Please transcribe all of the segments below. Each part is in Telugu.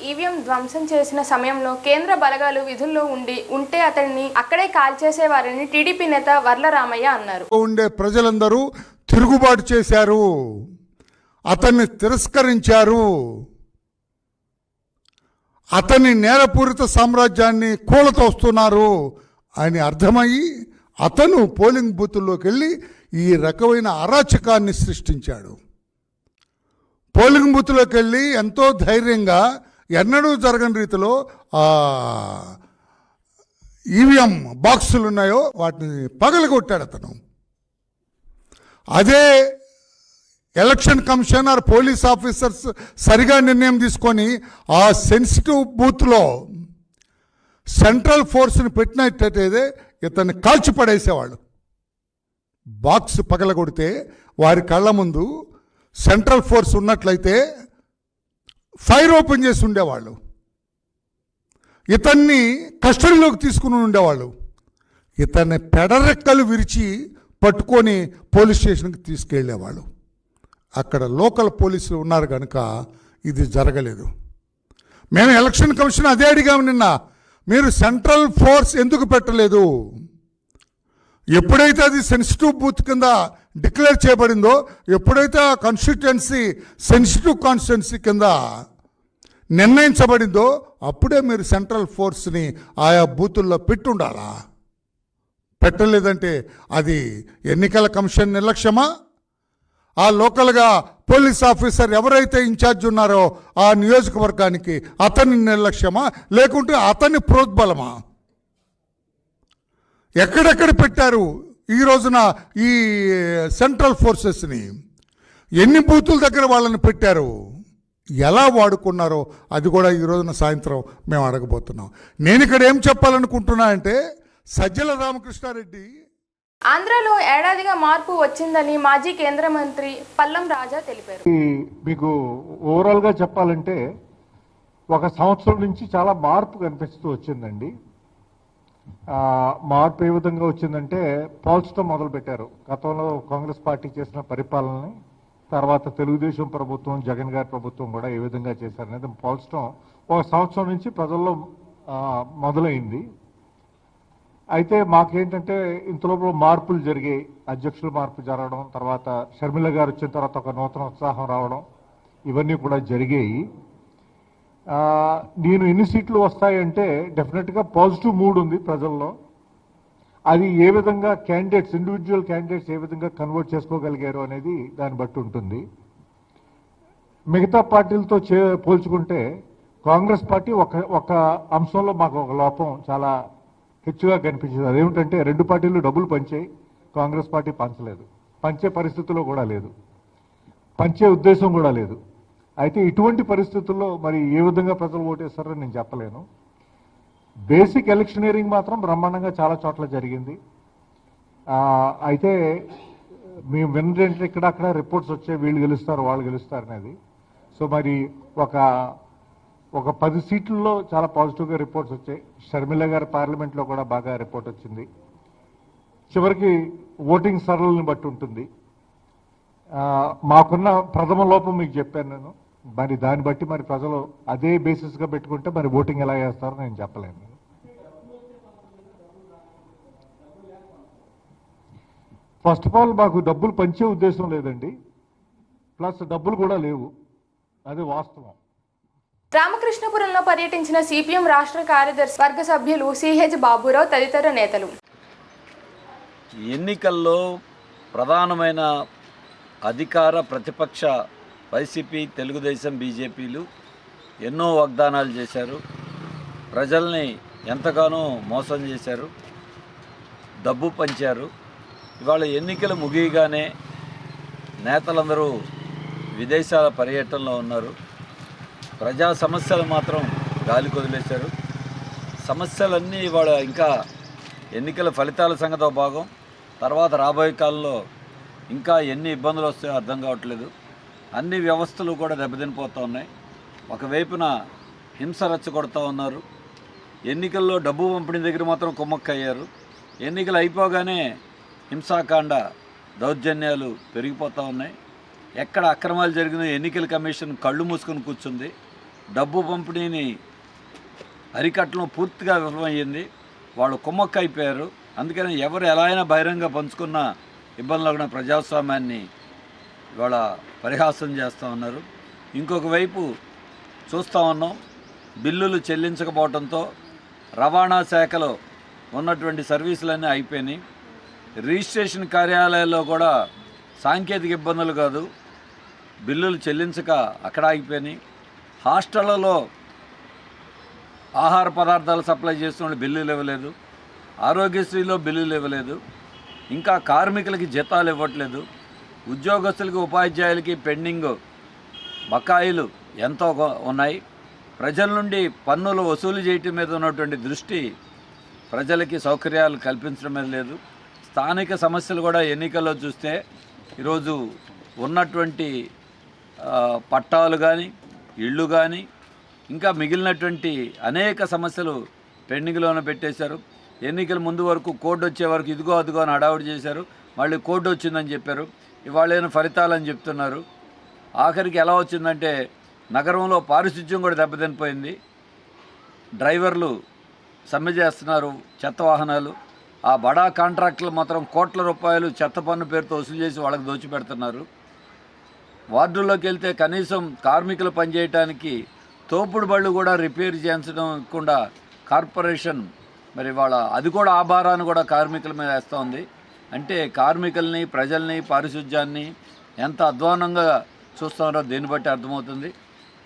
ఈవీఎం ధ్వంసం చేసిన సమయంలో కేంద్ర బలగాలు విధుల్లో ఉంటే అతన్ని అక్కడే కాల్చేసేవారని టీడీపీ నేత వర్ల రామయ్య అన్నారు. ఉండే ప్రజలందరూ తిరుగుబాటు చేశారు, అతన్ని తిరస్కరించారు, అతని నేరపూరిత సామ్రాజ్యాన్ని కూలతోస్తున్నారు అని అర్థమయ్యి అతను పోలింగ్ బూతుల్లోకి వెళ్ళి ఈ రకమైన అరాచకాన్ని సృష్టించాడు. పోలింగ్ బూత్లోకి వెళ్ళి ఎంతో ధైర్యంగా ఎన్నడూ జరగని రీతిలో ఈవీఎం బాక్సులు ఉన్నాయో వాటిని పగలగొట్టాడు అతను. అదే ఎలక్షన్ కమిషనర్ పోలీస్ ఆఫీసర్స్ సరిగా నిర్ణయం తీసుకొని ఆ సెన్సిటివ్ బూత్లో సెంట్రల్ ఫోర్స్ని పెట్టినట్టయితే ఇతన్ని కాల్చిపడేసేవాళ్ళు. బాక్స్ పగలగొడితే వారి కళ్ళ ముందు సెంట్రల్ ఫోర్స్ ఉన్నట్లయితే ఫైర్ ఓపెన్ చేసి ఉండేవాళ్ళు, ఇతన్ని కస్టడీలోకి తీసుకుని ఉండేవాళ్ళు. ఇతన్ని పెడరెక్కలు విరిచి పట్టుకొని పోలీస్ స్టేషన్కి తీసుకెళ్ళేవాళ్ళు. అక్కడ లోకల్ పోలీసులు ఉన్నారు కనుక ఇది జరగలేదు. మేము ఎలక్షన్ కమిషన్ అదే అడిగాము నిన్న, మీరు సెంట్రల్ ఫోర్స్ ఎందుకు పెట్టలేదు? ఎప్పుడైతే అది సెన్సిటివ్ బూత్ కింద డిక్లేర్ చేయబడిందో, ఎప్పుడైతే ఆ కాన్స్టిట్యుయెన్సీ సెన్సిటివ్ కాన్స్టిట్యుయెన్సీ కింద నిర్ణయించబడిందో అప్పుడే మీరు సెంట్రల్ ఫోర్స్ని ఆయా బూతుల్లో పెట్టుండాలా. పెట్టలేదంటే అది ఎన్నికల కమిషన్ నిర్లక్ష్యమా? ఆ లోకల్గా పోలీస్ ఆఫీసర్ ఎవరైతే ఇన్ఛార్జ్ ఉన్నారో ఆ నియోజకవర్గానికి అతని నిర్లక్ష్యమా, లేకుంటే అతని ప్రోద్బలమా? ఎక్కడెక్కడ పెట్టారు ఈ రోజున ఈ సెంట్రల్ ఫోర్సెస్ని? ఎన్ని బూతుల దగ్గర వాళ్ళని పెట్టారు? ఎలా వాడుకున్నారో అది కూడా ఈ రోజున సాయంత్రం మేము అడగబోతున్నాం. నేను ఇక్కడ ఏం చెప్పాలనుకుంటున్నా అంటే, సజ్జల రామకృష్ణారెడ్డి ఆంధ్రలో ఏడాదిగా మార్పు వచ్చిందని మాజీ కేంద్ర మంత్రి పల్లం రాజా తెలిపారు. మీకు ఓవరాల్గా చెప్పాలంటే 1 సంవత్సరం నుంచి చాలా మార్పు కనిపిస్తూ వచ్చిందండి. మార్పు ఏ విధంగా వచ్చిందంటే, పోల్చడం మొదలుపెట్టారు. గతంలో కాంగ్రెస్ పార్టీ చేసిన పరిపాలనని, తర్వాత తెలుగుదేశం ప్రభుత్వం, జగన్ గారి ప్రభుత్వం కూడా ఏ విధంగా చేశారనేది పోల్చడం 1 సంవత్సరం నుంచి ప్రజల్లో మొదలైంది. అయితే మాకేంటంటే ఇంతలోపు మార్పులు జరిగాయి. అధ్యక్షుల మార్పు జరగడం, తర్వాత షర్మిల గారు వచ్చిన తర్వాత ఒక నూతన ఉత్సాహం రావడం, ఇవన్నీ కూడా జరిగాయి. నేను ఎన్ని సీట్లు వస్తాయంటే డెఫినెట్గా పాజిటివ్ మూడ్ ఉంది ప్రజల్లో. అది ఏ విధంగా క్యాండిడేట్స్, ఇండివిజువల్ క్యాండిడేట్స్ ఏ విధంగా కన్వర్ట్ చేసుకోగలిగారు అనేది దాన్ని బట్టి ఉంటుంది. మిగతా పార్టీలతో పోల్చుకుంటే కాంగ్రెస్ పార్టీ ఒక అంశంలో మాకు ఒక లోపం చాలా హెచ్చుగా కనిపించింది. అదేమిటంటే 2 పార్టీలు డబ్బులు పంచాయి, కాంగ్రెస్ పార్టీ పంచలేదు. పంచే పరిస్థితుల్లో కూడా లేదు, పంచే ఉద్దేశం కూడా లేదు. అయితే ఇటువంటి పరిస్థితుల్లో మరి ఏ విధంగా ప్రజలు ఓటేస్తారో నేను చెప్పలేను. బేసిక్ ఎలక్షనీరింగ్ మాత్రం బ్రహ్మాండంగా చాలా చోట్ల జరిగింది. అయితే మేము విన్నదేంటే ఇక్కడక్కడ రిపోర్ట్స్ వచ్చాయి, వీళ్ళు గెలుస్తారు వాళ్ళు గెలుస్తారు అనేది. సో మరి ఒక 10 సీట్లలో చాలా పాజిటివ్గా రిపోర్ట్స్ వచ్చాయి. షర్మిల గారి పార్లమెంట్లో కూడా బాగా రిపోర్ట్ వచ్చింది. చివరికి ఓటింగ్ సరళని బట్టి ఉంటుంది. మాకున్న ప్రథమ లోపం మీకు చెప్పాను నేను. మరి దాన్ని బట్టి మరి ప్రజలు అదే బేసిస్గా పెట్టుకుంటే మరి ఓటింగ్ ఎలా చేస్తారో నేను చెప్పలేను. ఫస్ట్ ఆఫ్ ఆల్ మాకు డబ్బులు పంచే ఉద్దేశం లేదండి, ప్లస్ డబ్బులు కూడా లేవు, అది వాస్తవం. రామకృష్ణపురంలో పర్యటించిన సిపిఎం రాష్ట్ర కార్యదర్శి వర్గ సభ్యులు సిహెచ్ బాబురావు తదితర నేతలు. ఎన్నికల్లో ప్రధానమైన అధికార ప్రతిపక్ష వైసీపీ, తెలుగుదేశం, బీజేపీలు ఎన్నో వాగ్దానాలు చేశారు. ప్రజల్ని ఎంతగానో మోసం చేశారు, డబ్బు పంచారు. ఇవాళ ఎన్నికలు ముగియగానే నేతలందరూ విదేశాల పర్యటనలో ఉన్నారు. ప్రజా సమస్యలు మాత్రం గాలి కొదిలేశారు. సమస్యలన్నీ ఇవాళ ఇంకా ఎన్నికల ఫలితాల సంగతో భాగం. తర్వాత రాబోయే కాలంలో ఇంకా ఎన్ని ఇబ్బందులు వస్తాయో అర్థం కావట్లేదు. అన్ని వ్యవస్థలు కూడా దెబ్బతినిపోతూ ఉన్నాయి. ఒకవైపున హింస రెచ్చగొడుతూ ఉన్నారు. ఎన్నికల్లో డబ్బు పంపిణీ దగ్గర మాత్రం కుమ్మక్కయ్యారు. ఎన్నికలు అయిపోగానే హింసాకాండ, దౌర్జన్యాలు పెరిగిపోతూ ఉన్నాయి. ఎక్కడ అక్రమాలు జరిగిన ఎన్నికల కమిషన్ కళ్ళు మూసుకొని కూర్చుంది. డబ్బు పంపిణీని అరికట్టడం పూర్తిగా విఫలమయ్యింది. వాళ్ళు కుమ్మక్క అయిపోయారు. అందుకని ఎవరు ఎలా అయినా బహిరంగ పంచుకున్న ఇబ్బందులు ఉన్న ప్రజాస్వామ్యాన్ని ఇవాళ పరిహాసం చేస్తూ ఉన్నారు. ఇంకొక వైపు చూస్తూ ఉన్నాం, బిల్లులు చెల్లించకపోవడంతో రవాణా శాఖలో ఉన్నటువంటి సర్వీసులన్నీ అయిపోయినాయి. రిజిస్ట్రేషన్ కార్యాలయాల్లో కూడా సాంకేతిక ఇబ్బందులు కాదు, బిల్లులు చెల్లించక అక్కడ ఆగిపోయినాయి. హాస్టళ్లలో ఆహార పదార్థాలు సప్లై చేస్తున్న బిల్లులు ఇవ్వలేదు, ఆరోగ్యశ్రీలో బిల్లులు ఇవ్వలేదు, ఇంకా కార్మికులకి జీతాలు ఇవ్వట్లేదు, ఉద్యోగస్తులకి ఉపాధ్యాయులకి పెండింగ్ బకాయిలు ఎంతో ఉన్నాయి. ప్రజల నుండి పన్నులు వసూలు చేయటం మీద ఉన్నటువంటి దృష్టి ప్రజలకి సౌకర్యాలు కల్పించడం మీద లేదు. స్థానిక సమస్యలు కూడా ఎన్నికల్లో చూస్తే ఈరోజు ఉన్నటువంటి పట్టాలు కానీ ఇళ్ళు కానీ ఇంకా మిగిలినటువంటి అనేక సమస్యలు పెండింగ్లోనే పెట్టేశారు. ఎన్నికల ముందు వరకు కోడ్ వచ్చే వరకు ఇదిగో అదిగో అని హడావుడి చేశారు. మళ్ళీ కోడ్ వచ్చిందని చెప్పారు, ఇవాళ ఫలితాలని చెప్తున్నారు. ఆఖరికి ఎలా వచ్చిందంటే నగరంలో పారిశుధ్యం కూడా దెబ్బతినిపోయింది. డ్రైవర్లు సమ్మె చేస్తున్నారు, చెత్త వాహనాలు. ఆ బడా కాంట్రాక్టులు మాత్రం కోట్ల రూపాయలు చెత్త పన్ను పేరుతో వసూలు చేసి వాళ్ళకి దోచిపెడుతున్నారు. వార్డుల్లోకి వెళ్తే కనీసం కార్మికులు పనిచేయటానికి తోపుడు బళ్ళు కూడా రిపేర్ చేయించకుండా కార్పొరేషన్ మరి వాళ్ళ అది కూడా ఆ భారాన్ని కూడా కార్మికుల మీద వేస్తూ ఉంది. అంటే కార్మికుల్ని, ప్రజల్ని, పారిశుధ్యాన్ని ఎంత అధ్వానంగా చూస్తున్నారో దీన్ని బట్టి అర్థమవుతుంది.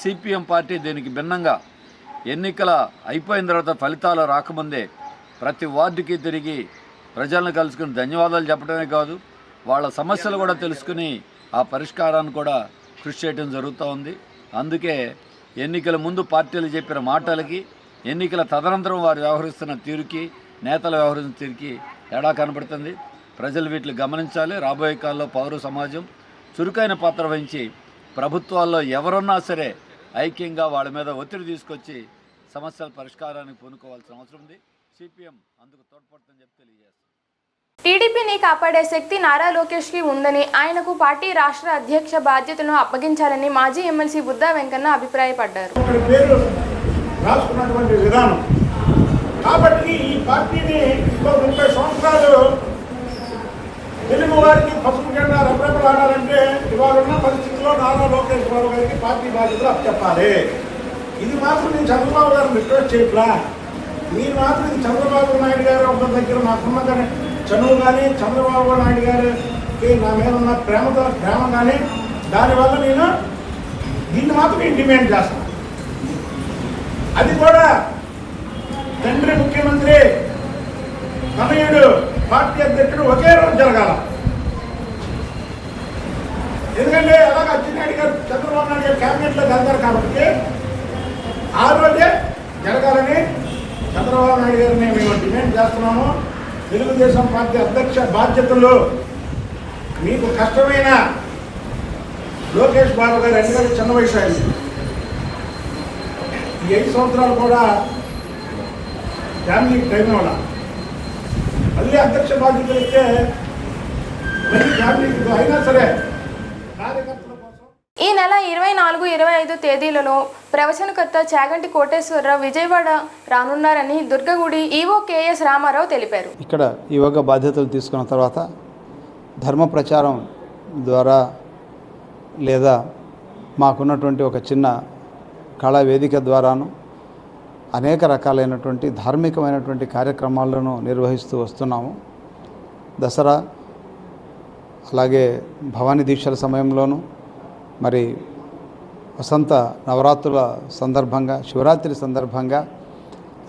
సిపిఎం పార్టీ దీనికి భిన్నంగా ఎన్నికల అయిపోయిన తర్వాత ఫలితాలు రాకముందే ప్రతి వార్డుకి తిరిగి ప్రజలను కలుసుకుని ధన్యవాదాలు చెప్పడమే కాదు, వాళ్ళ సమస్యలు కూడా తెలుసుకుని ఆ పరిష్కారాన్ని కూడా కృషి చేయడం జరుగుతూ ఉంది. అందుకే ఎన్నికల ముందు పార్టీలు చెప్పిన మాటలకి, ఎన్నికల తదనంతరం వారు వ్యవహరిస్తున్న తీరుకి, నేతలు వ్యవహరిస్తున్న తీరుకి తేడా కనబడుతుంది. ప్రజలు వీటిని గమనించాలి. రాబోయే కాలంలో పౌర సమాజం చురుకైన పాత్ర వహించి ప్రభుత్వాల్లో ఎవరున్నా సరే ఐక్యంగా వాళ్ళ మీద ఒత్తిడి తీసుకొచ్చి సమస్యల పరిష్కారానికి పూనుకోవాల్సిన అవసరం ఉంది. సిపిఎం అందుకు తోడ్పడుతుందని చెప్పి తెలియజేస్తుంది. టీడీపీని కాపాడే శక్తి నారా లోకేష్కి ఉందని, ఆయనకు పార్టీ రాష్ట్ర అధ్యక్ష బాధ్యతను అప్పగించాలని మాజీ ఎమ్మెల్సీ బుద్దా వెంకన్న అభిప్రాయపడ్డారు. రాసుకున్నటువంటి విధానం కాబట్టి ఈ పార్టీని 30 సంవత్సరాలు తెలుగు వారికి పసుపు జెండా రెపరెపలాడాలంటే ఇవాళ ఉన్న పరిస్థితుల్లో నారా లోకేష్ బాబు గారికి పార్టీ బాధ్యతలు అప్పచెప్పాలి. ఇది మాత్రం నేను చంద్రబాబు గారిని రిక్వెస్ట్ చేయట్లా. మీరు మాత్రం ఇది చంద్రబాబు నాయుడు గారు ఒక దగ్గర నాకున్న కానీ చనువు కానీ చంద్రబాబు నాయుడు గారికి నా మీద ఉన్న ప్రేమ కానీ దానివల్ల నేను దీన్ని మాత్రం నేను డిమాండ్ చేస్తాను. అది కూడా తండ్రి ముఖ్యమంత్రి, తనయుడు పార్టీ అధ్యక్షుడు ఒకే రోజు జరగాల. ఎందుకంటే అలాగే అచ్చెన్నాయుడు గారు చంద్రబాబు నాయుడు గారు క్యాబినెట్లో వెళ్తారు కాబట్టి ఆ రోజే జరగాలని చంద్రబాబు నాయుడు గారిని మేము డిమాండ్ చేస్తున్నాము. తెలుగుదేశం పార్టీ అధ్యక్ష బాధ్యతలు మీకు కష్టమైన లోకేష్ బాబు గారు ఎందుకంటే చిన్న వయసు అయింది. ఈ 5 సంవత్సరాలు కూడా ఫ్యామిలీకి టైం వల్ల మళ్ళీ అధ్యక్ష బాధ్యతలు ఇస్తే మళ్ళీ ఫ్యామిలీకి అయినా సరే కార్యకర్తల కోసం. ఈ నెల 24, 25 తేదీలలో ప్రవచనకర్త చాగంటి కోటేశ్వరరావు విజయవాడ రానున్నారని దుర్గగుడి ఈవో కేఎస్ రామారావు తెలిపారు. ఇక్కడ ఈవోగా బాధ్యతలు తీసుకున్న తర్వాత ధర్మ ప్రచారం ద్వారా లేదా మాకున్నటువంటి ఒక చిన్న కళా వేదిక ద్వారాను అనేక రకాలైనటువంటి ధార్మికమైనటువంటి కార్యక్రమాలను నిర్వహిస్తూ వస్తున్నాము. దసరా అలాగే భవానీ దీక్షల సమయంలోనూ మరి వసంత నవరాత్రుల సందర్భంగా, శివరాత్రి సందర్భంగా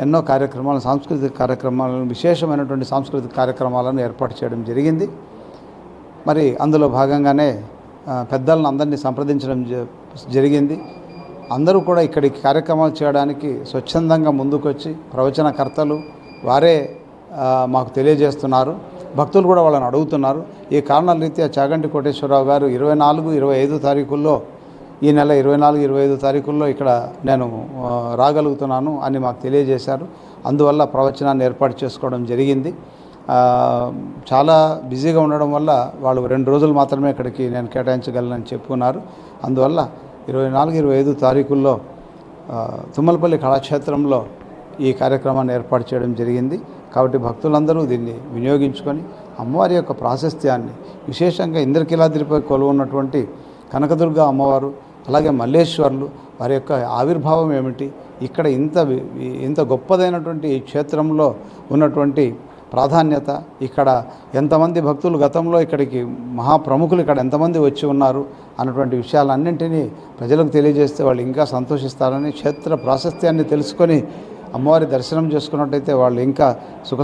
ఎన్నో కార్యక్రమాలు, సాంస్కృతిక కార్యక్రమాలను, విశేషమైనటువంటి సాంస్కృతిక కార్యక్రమాలను ఏర్పాటు చేయడం జరిగింది. మరి అందులో భాగంగానే పెద్దలను అందరినీ సంప్రదించడం జరిగింది. అందరూ కూడా ఇక్కడికి కార్యక్రమాలు చేయడానికి స్వచ్ఛందంగా ముందుకొచ్చి ప్రవచనకర్తలు వారే మాకు తెలియజేస్తున్నారు. భక్తులు కూడా వాళ్ళని అడుగుతున్నారు. ఈ కారణాల రీత్యా చాగంటి కోటేశ్వరరావు గారు 24, 25 తారీఖుల్లో, ఈ నెల 24, 25 తారీఖుల్లో ఇక్కడ నేను రాగలుగుతున్నాను అని మాకు తెలియజేశారు. అందువల్ల ప్రవచనాన్ని ఏర్పాటు చేసుకోవడం జరిగింది. చాలా బిజీగా ఉండడం వల్ల వాళ్ళు 2 రోజులు మాత్రమే ఇక్కడికి నేను కేటాయించగలనని చెప్పుకున్నారు. అందువల్ల 24, 25 తారీఖుల్లో తుమ్మలపల్లి కళాక్షేత్రంలో ఈ కార్యక్రమాన్ని ఏర్పాటు చేయడం జరిగింది. కాబట్టి భక్తులందరూ దీన్ని వినియోగించుకొని అమ్మవారి యొక్క ప్రాశస్త్యాన్ని, విశేషంగా ఇంద్రకీలాద్రిపై కొలువున్నటువంటి కనకదుర్గ అమ్మవారు, అలాగే మల్లేశ్వర్లు, వారి యొక్క ఆవిర్భావం ఏమిటి, ఇక్కడ ఇంత గొప్పదైనటువంటి ఈ క్షేత్రంలో ఉన్నటువంటి ప్రాధాన్యత, ఇక్కడ ఎంతమంది భక్తులు గతంలో ఇక్కడికి మహాప్రముఖులు ఇక్కడ ఎంతమంది వచ్చి ఉన్నారు అన్నటువంటి విషయాలన్నింటినీ ప్రజలకు తెలియజేస్తే వాళ్ళు ఇంకా సంతోషిస్తారని, క్షేత్ర ప్రాశస్త్యాన్ని తెలుసుకొని అమ్మవారి దర్శనం చేసుకున్నట్టయితే వాళ్ళు ఇంకా సుఖ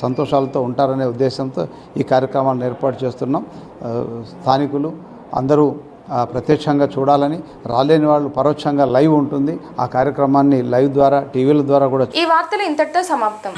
సంతోషాలతో ఉంటారనే ఉద్దేశంతో ఈ కార్యక్రమాలను ఏర్పాటు చేస్తున్నాం. స్థానికులు అందరూ ప్రత్యక్షంగా చూడాలని, రాలేని వాళ్ళు పరోక్షంగా లైవ్ ఉంటుంది, ఆ కార్యక్రమాన్ని లైవ్ ద్వారా టీవీల ద్వారా కూడా. ఈ వార్తలు ఇంతటితో సమాప్తం.